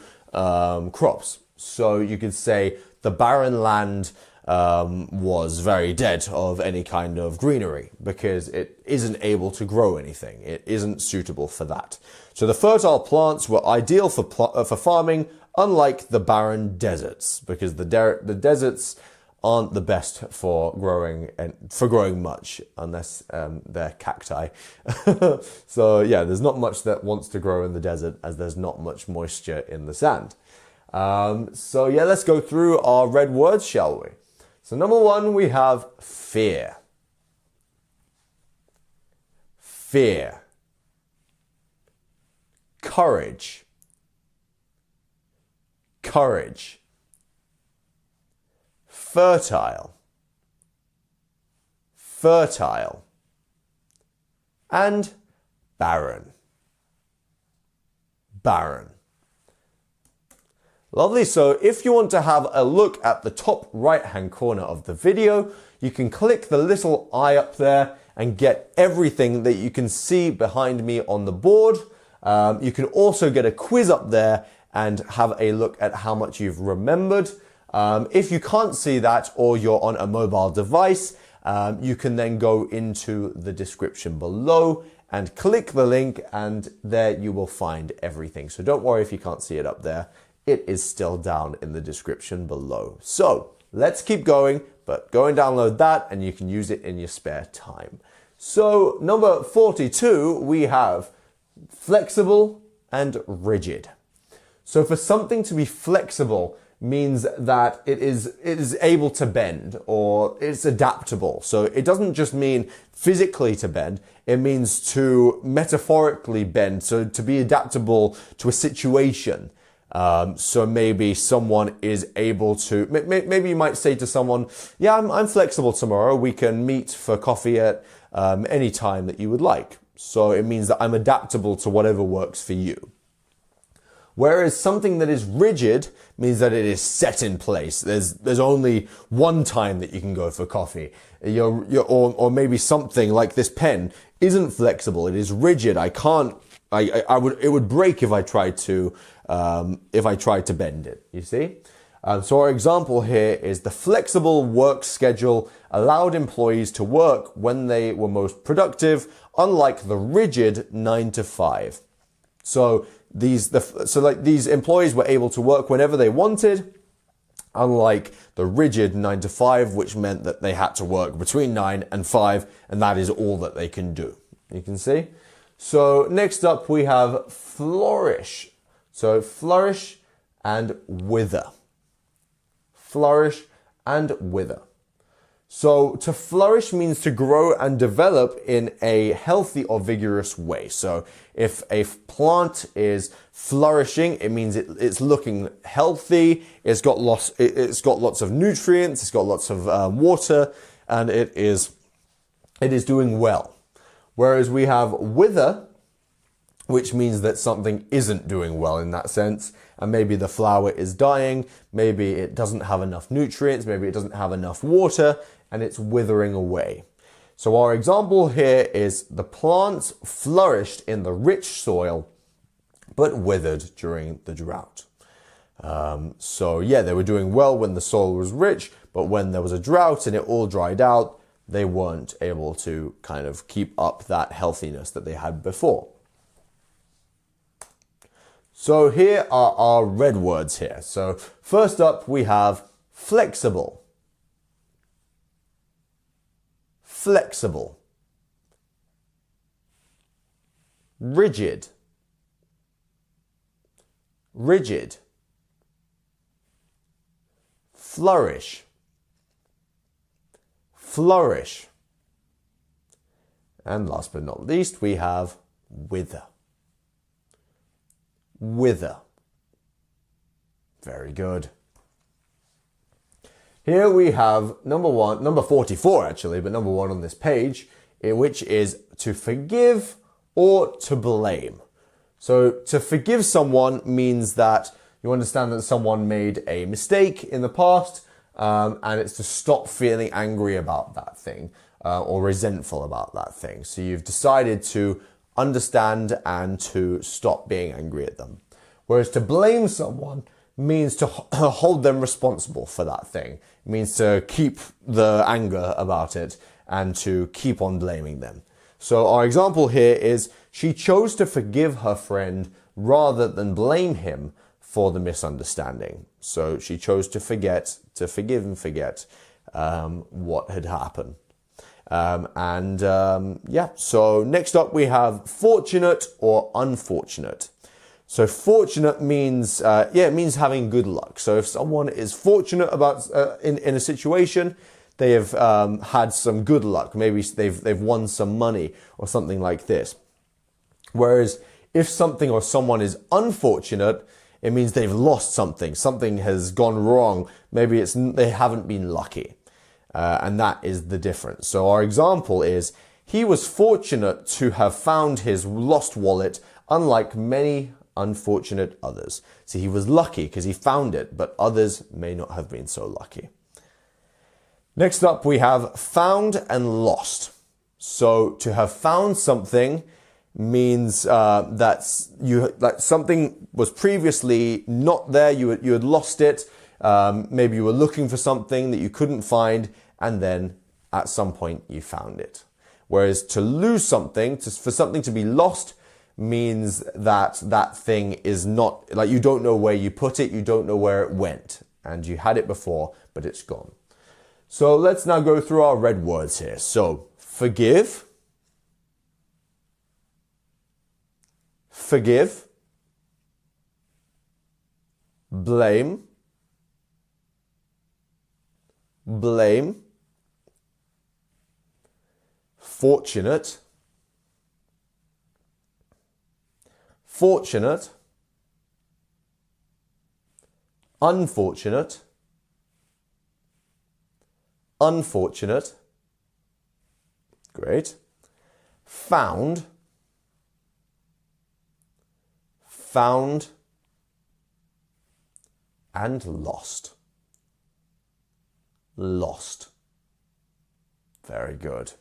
crops. So you could say the barren land was very dead of any kind of greenery because it isn't able to grow anything. It isn't suitable for that. So the fertile plants were ideal for farming, unlike the barren deserts, because the deserts aren't the best for growing much, unless they're cacti. So yeah, there's not much that wants to grow in the desert, as there's not much moisture in the sand. So yeah, let's go through our red words, shall we? So number 1, we have fear. Fear. Courage. Courage. Fertile. Fertile. And barren. Barren. Lovely. So if you want to have a look at the top right-hand corner of the video, you can click the little eye up there and get everything that you can see behind me on the board. You can also get a quiz up there and have a look at how much you've remembered. If you can't see that, or you're on a mobile device, you can then go into the description below and click the link, and there you will find everything. So don't worry if you can't see it up there. It is still down in the description below. So let's keep going, but go and download that and you can use it in your spare time. So number 42, we have flexible and rigid. So for something to be flexible means that it is able to bend, or it's adaptable. So it doesn't just mean physically to bend, it means to metaphorically bend, so to be adaptable to a situation. So maybe someone is able to, maybe you might say to someone, yeah, I'm flexible tomorrow. We can meet for coffee at any time that you would like. So it means that I'm adaptable to whatever works for you. Whereas something that is rigid means that it is set in place. There's only one time that you can go for coffee. Or maybe something like this pen isn't flexible. It is rigid. It would break if I tried to bend it, you see? So our example here is, the flexible work schedule allowed employees to work when they were most productive, unlike the rigid 9 to 5. So these employees were able to work whenever they wanted, unlike the rigid 9 to 5, which meant that they had to work between 9 and 5, and that is all that they can do. You can see? So next up we have flourish. So flourish and wither. Flourish and wither. So to flourish means to grow and develop in a healthy or vigorous way. So if a plant is flourishing, it means it's looking healthy, it's got lots of nutrients, it's got lots of water, and it is it is doing well. Whereas we have wither, which means that something isn't doing well in that sense, and maybe the flower is dying, maybe it doesn't have enough nutrients, maybe it doesn't have enough water, and it's withering away. So our example here is the plants flourished in the rich soil, but withered during the drought. So yeah, they were doing well when the soil was rich, but when there was a drought and it all dried out, they weren't able to kind of keep up that healthiness that they had before. So here are our red words here. So first up we have flexible. Flexible. Rigid. Rigid. Flourish. Flourish. And last but not least, we have wither. Wither. Very good. Here we have number 44 actually, but number 1 on this page, which is to forgive or to blame. So to forgive someone means that you understand that someone made a mistake in the past, and it's to stop feeling angry about that thing or resentful about that thing. So you've decided to understand and to stop being angry at them. Whereas to blame someone means to hold them responsible for that thing. It means to keep the anger about it and to keep on blaming them. So our example here is she chose to forgive her friend rather than blame him for the misunderstanding. So she chose to forgive and forget what had happened. Yeah, so next up we have fortunate or unfortunate. So fortunate means, it means having good luck. So if someone is fortunate about in a situation, they have had some good luck. Maybe they've won some money or something like this. Whereas if something or someone is unfortunate, it means they've lost something. Something has gone wrong. Maybe they haven't been lucky. And that is the difference. So our example is, he was fortunate to have found his lost wallet, unlike many unfortunate others. So he was lucky because he found it, but others may not have been so lucky. Next up, we have found and lost. So to have found something means that something was previously not there. You had lost it. Maybe you were looking for something that you couldn't find, and then at some point you found it. Whereas to lose something, for something to be lost, means that that thing is not, like, you don't know where you put it, you don't know where it went, and you had it before, but it's gone. So let's now go through our red words here. So forgive, forgive, blame, blame, fortunate, fortunate, unfortunate, unfortunate, great, found, found, and lost. Lost. Very good.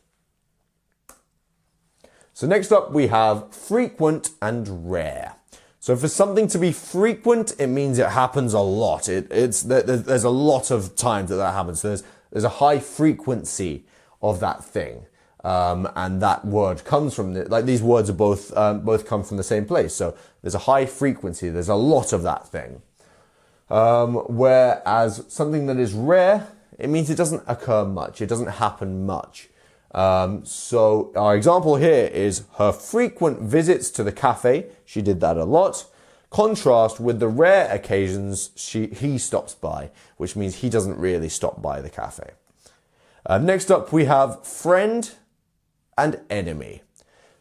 So next up we have frequent and rare. So for something to be frequent, it means it happens a lot. There's a lot of times that happens. So there's a high frequency of that thing. And that word comes from, these words are both come from the same place. So there's a high frequency, there's a lot of that thing. Whereas something that is rare, it means it doesn't occur much, it doesn't happen much. So our example here is her frequent visits to the cafe. She did that a lot. Contrast with the rare occasions he stops by, which means he doesn't really stop by the cafe. Next up we have friend and enemy.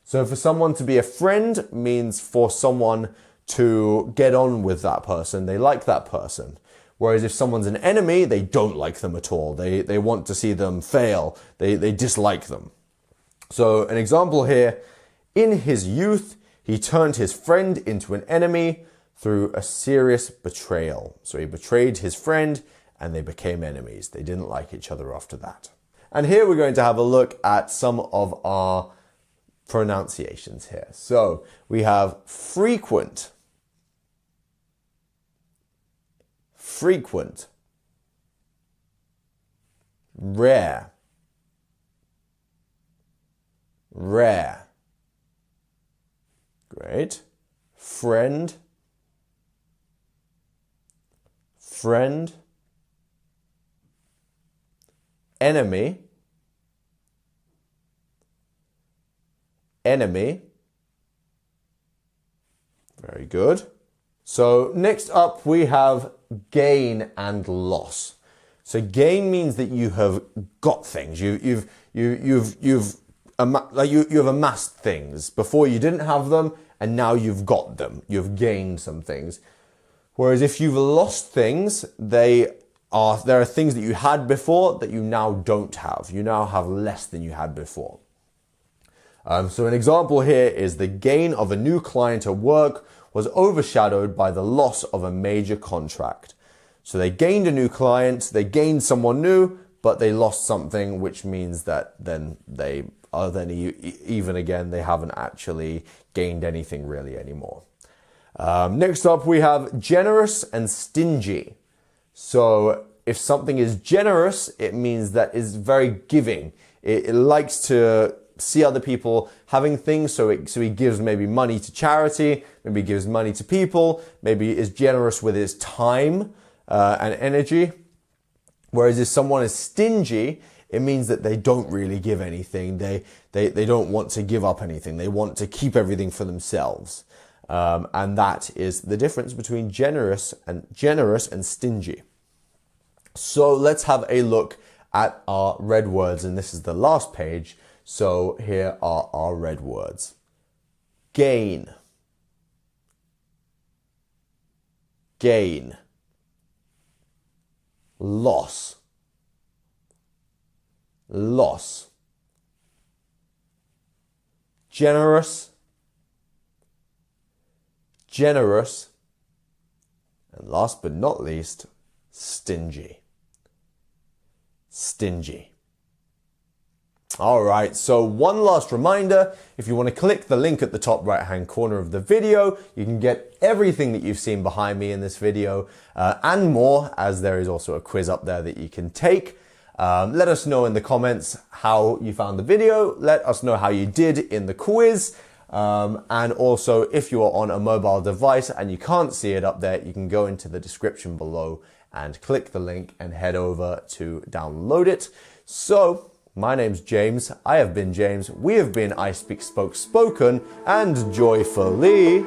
So for someone to be a friend means for someone to get on with that person. They like that person. Whereas if someone's an enemy, they don't like them at all. They want to see them fail. They dislike them. So an example here, in his youth, he turned his friend into an enemy through a serious betrayal. So he betrayed his friend and they became enemies. They didn't like each other after that. And here we're going to have a look at some of our pronunciations here. So we have frequent, frequent, rare, rare. Great. Friend, friend, enemy, enemy. Very good. So next up we have gain and loss. So gain means that you have got things. You've amassed things. Before you didn't have them and now you've got them. You've gained some things. Whereas if you've lost things, there are things that you had before that you now don't have. You now have less than you had before. So an example here is the gain of a new client at work was overshadowed by the loss of a major contract. So they gained a new client, they gained someone new, but they lost something, which means that then they are even again, they haven't actually gained anything really anymore. Next up, we have generous and stingy. So if something is generous, it means that it's very giving. It likes to see other people having things, so he gives maybe money to charity, maybe gives money to people, maybe is generous with his time and energy. Whereas if someone is stingy, it means that they don't really give anything. They don't want to give up anything. They want to keep everything for themselves. And that is the difference between generous and stingy. So let's have a look at our red words, and this is the last page. So here are our red words. Gain, gain, loss, loss, generous, generous, and last but not least, stingy, stingy. All right, so one last reminder, if you want to click the link at the top right-hand corner of the video, you can get everything that you've seen behind me in this video and more, as there is also a quiz up there that you can take. Let us know in the comments how you found the video. Let us know how you did in the quiz. And also, if you are on a mobile device and you can't see it up there, you can go into the description below and click the link and head over to download it. So, my name's James, I have been James, we have been ISpeakSpokeSpoken, and joyfully...